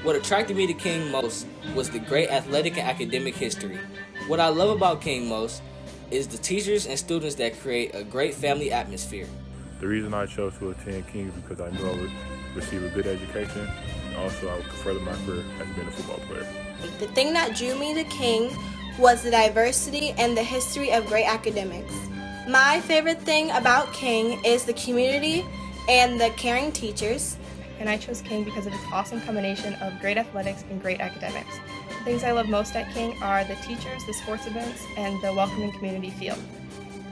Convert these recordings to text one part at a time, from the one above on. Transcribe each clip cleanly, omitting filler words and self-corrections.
What attracted me to King most was the great athletic and academic history. What I love about King most is the teachers and students that create a great family atmosphere. The reason I chose to attend King is because I knew I would receive a good education, and also I would further my career as being a football player. The thing that drew me to King was the diversity and the history of great academics. My favorite thing about King is the community and the caring teachers. And I chose King because of its awesome combination of great athletics and great academics. The things I love most at King are the teachers, the sports events, and the welcoming community feel.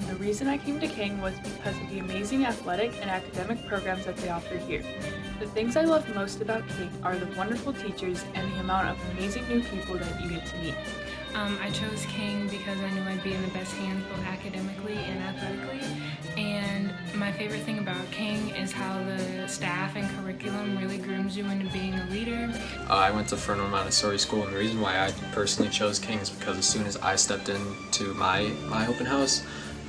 The reason I came to King was because of the amazing athletic and academic programs that they offer here. The things I love most about King are the wonderful teachers and the amount of amazing new people that you get to meet. I chose King because I knew I'd be in the best hands both academically and athletically. And my favorite thing about King is how the staff and curriculum really grooms you into being a leader. I went to Fernald Montessori School, and the reason why I personally chose King is because as soon as I stepped into my open house,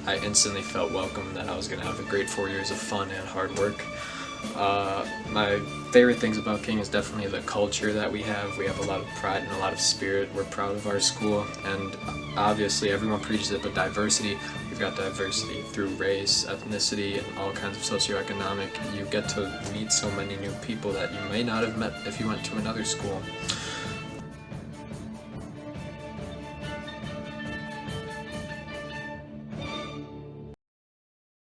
I instantly felt welcome, that I was going to have a great 4 years of fun and hard work. My favorite things about King is definitely the culture that we have. We have a lot of pride and a lot of spirit. We're proud of our school, and obviously everyone preaches it, but diversity, we've got diversity through race, ethnicity, and all kinds of socioeconomic. You get to meet so many new people that you may not have met if you went to another school.